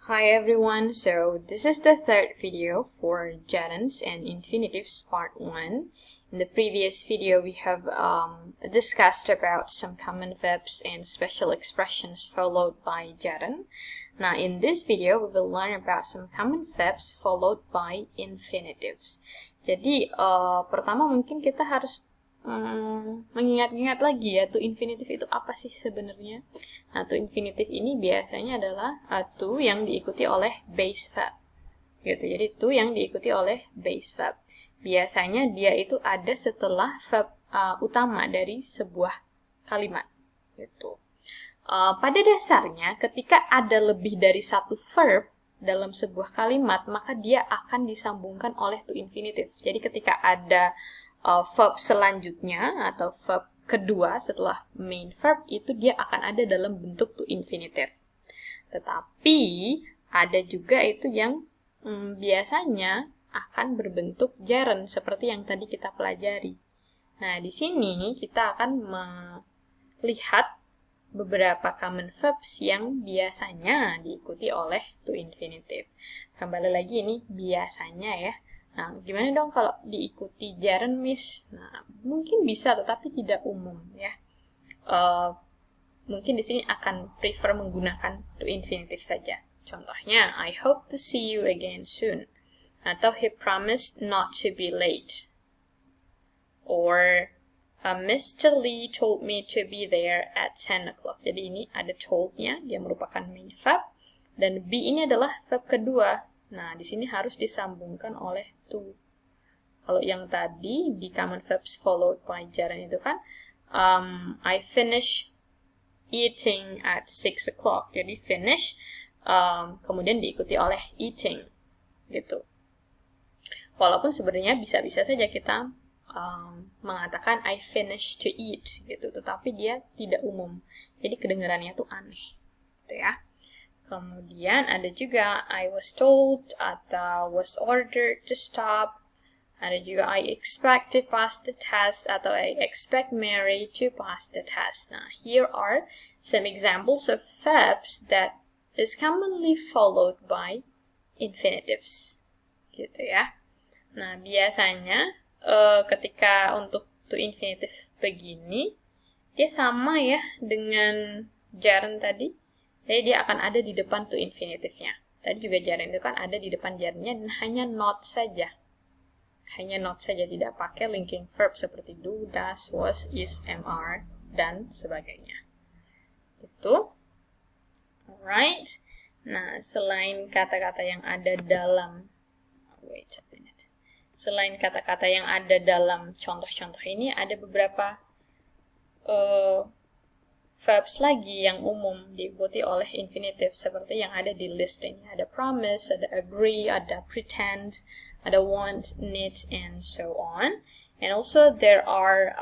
Hi everyone, so this is the third video for gerunds and infinitives part 1. In the previous video we have discussed about some common verbs and special expressions followed by gerund. Now in this video we will learn about some common verbs followed by infinitives. Jadi pertama mungkin kita harus mengingat-ingat lagi ya, to infinitive itu apa sih sebenarnya. Nah, to infinitive ini biasanya adalah to yang diikuti oleh base verb. Gitu. Jadi to yang diikuti oleh base verb. Biasanya dia itu ada setelah verb utama dari sebuah kalimat. Gitu. Pada dasarnya ketika ada lebih dari satu verb dalam sebuah kalimat, maka dia akan disambungkan oleh to infinitive. Jadi ketika ada verb selanjutnya atau verb kedua setelah main verb itu dia akan ada dalam bentuk to infinitive. Tetapi ada juga itu yang biasanya akan berbentuk gerund seperti yang tadi kita pelajari. Nah, di sini kita akan melihat beberapa common verbs yang biasanya diikuti oleh to infinitive. Kembali lagi ini biasanya ya. Nah, gimana dong kalau diikuti gerund, Miss? Nah, mungkin bisa, tetapi tidak umum, ya. Mungkin di sini akan prefer menggunakan to infinitive saja. Contohnya, I hope to see you again soon. Atau, he promised not to be late. Or, Mr. Lee told me to be there at 10 o'clock. Jadi ini ada told-nya, dia merupakan main verb. Dan be ini adalah verb kedua. Nah, di sini harus disambungkan oleh to. Kalau yang tadi di common verbs followed by gerund itu kan I finish eating at 6 o'clock. Jadi finish kemudian diikuti oleh eating gitu. Walaupun sebenarnya bisa-bisa saja kita mengatakan I finished to eat gitu, tetapi dia tidak umum. Jadi kedengarannya tuh aneh gitu ya. Kemudian ada juga I was told atau was ordered to stop. Ada juga I expect to pass the test atau I expect Mary to pass the test. Nah, here are some examples of verbs that is commonly followed by infinitives. Gitu ya. Nah, biasanya ketika untuk to infinitive begini, dia sama ya dengan gerund tadi. Jadi dia akan ada di depan to infinitive-nya. Tadi juga gerund itu kan ada di depan gerundnya dan hanya not saja. Hanya not saja, tidak pakai linking verb seperti do, does, was, is, MR, dan sebagainya. Itu. Alright. Nah, selain kata-kata yang ada dalam Selain kata-kata yang ada dalam contoh-contoh ini, ada beberapa verbs lagi yang umum diikuti oleh infinitive seperti yang ada di list ini. Ada promise, ada agree, ada pretend, ada want, need, and so on. And also there are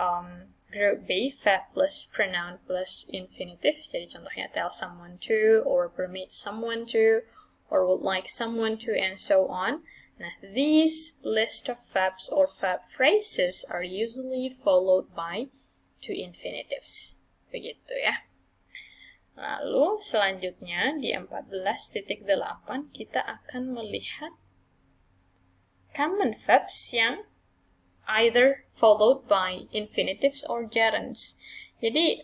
group B, verb plus pronoun plus infinitive. Jadi contohnya tell someone to, or permit someone to, or would like someone to, and so on. Nah, these list of verbs or verb phrases are usually followed by to infinitives. Begitu ya. Lalu selanjutnya di 14.8 kita akan melihat common verbs yang either followed by infinitives or gerunds. Jadi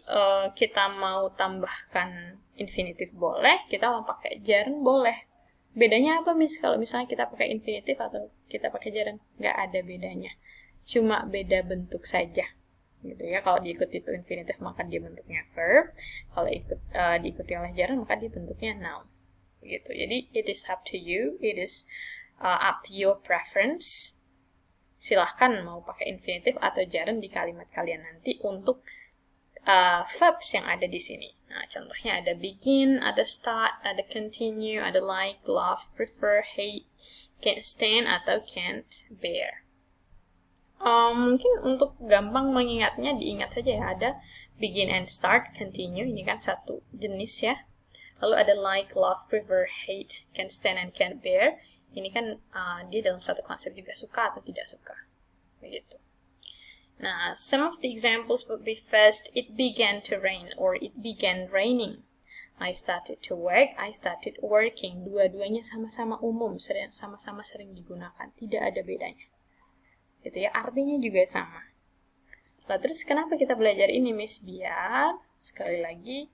kita mau tambahkan infinitive boleh, kita mau pakai gerund boleh. Bedanya apa, Miss? Kalau misalnya kita pakai infinitive atau kita pakai gerund? Nggak ada bedanya. Cuma beda bentuk saja. Gitu ya. Kalau diikuti to infinitive maka dia bentuknya verb. Kalau diikuti oleh gerund maka dia bentuknya noun. Gitu. Jadi it is up to you. It is up to your preference. Silahkan mau pakai infinitive atau gerund di kalimat kalian nanti untuk verbs yang ada di sini. Nah, contohnya ada begin, ada start, ada continue, ada like, love, prefer, hate, can't stand, atau can't bear. Mungkin untuk gampang mengingatnya, diingat saja ya, ada begin and start, continue, ini kan satu jenis ya. Lalu ada like, love, prefer, hate, can't stand, and can't bear. Ini kan dia dalam satu konsep juga suka atau tidak suka. Begitu. Nah, some of the examples would be first, it began to rain, or it began raining. I started to work, I started working. Dua-duanya sama-sama umum, sama-sama sering digunakan. Tidak ada bedanya. Gitu ya, artinya juga sama. Nah, terus kenapa kita belajar ini, Miss? Biar, sekali lagi,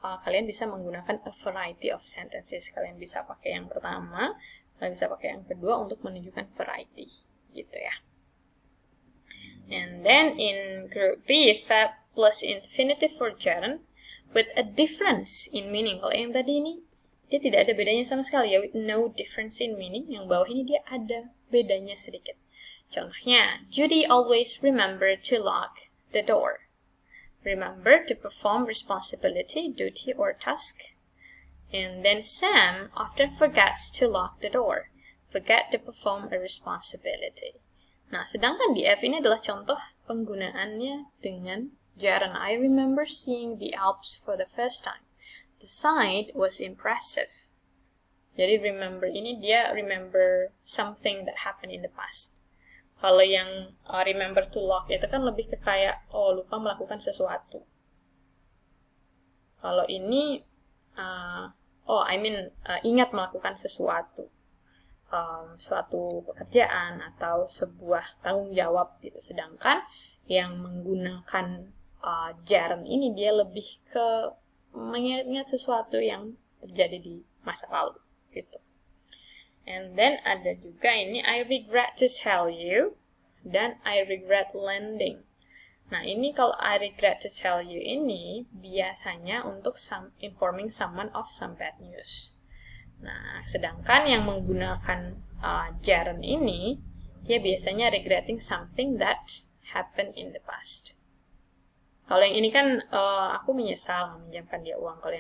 kalian bisa menggunakan a variety of sentences. Kalian bisa pakai yang pertama, kalian bisa pakai yang kedua untuk menunjukkan variety. Gitu ya. And then in group B, verb plus infinitive for gerund with a difference in meaning. Kalau yang tadi ini, dia tidak ada bedanya sama sekali ya, with no difference in meaning. Yang bawah ini dia ada bedanya sedikit. Contohnya, Judy always remember to lock the door. Remember to perform responsibility, duty, or task. And then Sam often forgets to lock the door. Forget to perform a responsibility. Nah, sedangkan di F ini adalah contoh penggunaannya dengan gerund. I remember seeing the Alps for the first time. The sight was impressive. Jadi remember ini dia remember something that happened in the past. Kalau yang remember to lock itu kan lebih ke kayak, lupa melakukan sesuatu. Kalau ini, ingat melakukan sesuatu. Suatu pekerjaan atau sebuah tanggung jawab gitu. Sedangkan yang menggunakan gerund ini dia lebih ke mengingat sesuatu yang terjadi di masa lalu gitu. And then ada juga ini I regret to tell you dan I regret lending. Nah, ini kalau I regret to tell you ini biasanya untuk informing someone of some bad news. Nah, sedangkan yang menggunakan gerund ini dia biasanya regretting something that happened in the past. Kalau yang ini kan aku menyesal meminjamkan dia uang. Kalau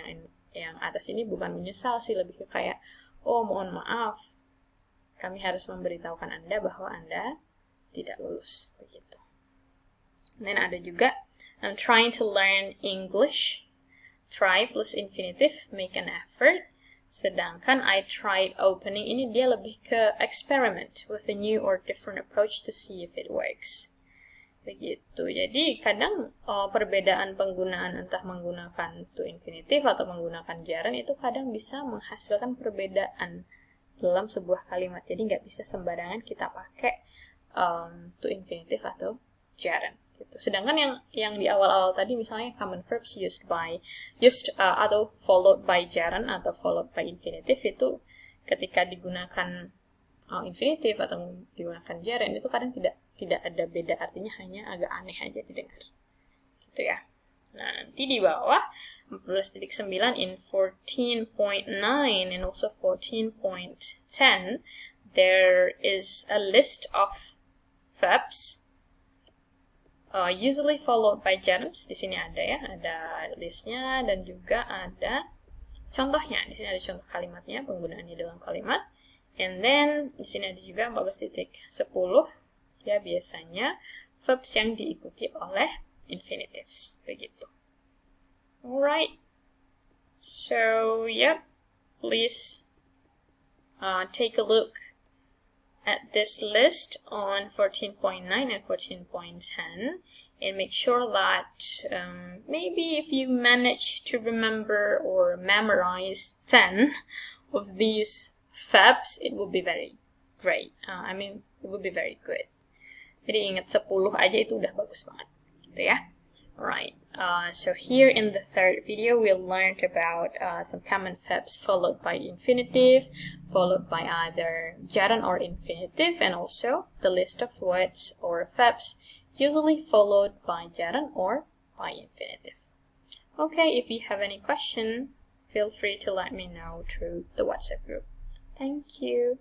yang atas ini bukan menyesal sih, lebih ke kayak, mohon maaf, kami harus memberitahukan Anda bahwa Anda tidak lulus. Begitu. Dan ada juga, I'm trying to learn English. Try plus infinitive, make an effort. Sedangkan I tried opening ini dia lebih ke experiment with a new or different approach to see if it works. Begitu. Jadi kadang perbedaan penggunaan entah menggunakan to infinitive atau menggunakan gerund itu kadang bisa menghasilkan perbedaan dalam sebuah kalimat. Jadi nggak bisa sembarangan kita pakai to infinitive atau gerund. Gitu. Sedangkan yang di awal-awal tadi misalnya common verbs used atau followed by gerund atau followed by infinitive itu ketika digunakan infinitive atau digunakan gerund itu kadang tidak ada beda, artinya hanya agak aneh aja didengar. Gitu ya. Nah, nanti di bawah 14.9 in 14.9 and also 14.10 there is a list of verbs usually followed by gerunds. Di sini ada ya, ada listnya dan juga ada contohnya. Di sini ada contoh kalimatnya, penggunaannya dalam kalimat. And then di sini ada juga 14.10 ya biasanya verbs yang diikuti oleh infinitives. Begitu. Alright. So, yep. Please take a look at this list on 14.9 and 14.10 and make sure that maybe if you manage to remember or memorize 10 of these verbs, it will be very great. It will be very good. Jadi ingat 10 aja itu udah bagus banget. Gitu ya. Alright. So here in the third video, we'll learn about some common verbs followed by infinitive, followed by either gerund or infinitive, and also the list of words or verbs usually followed by gerund or by infinitive. Okay, if you have any question, feel free to let me know through the WhatsApp group. Thank you.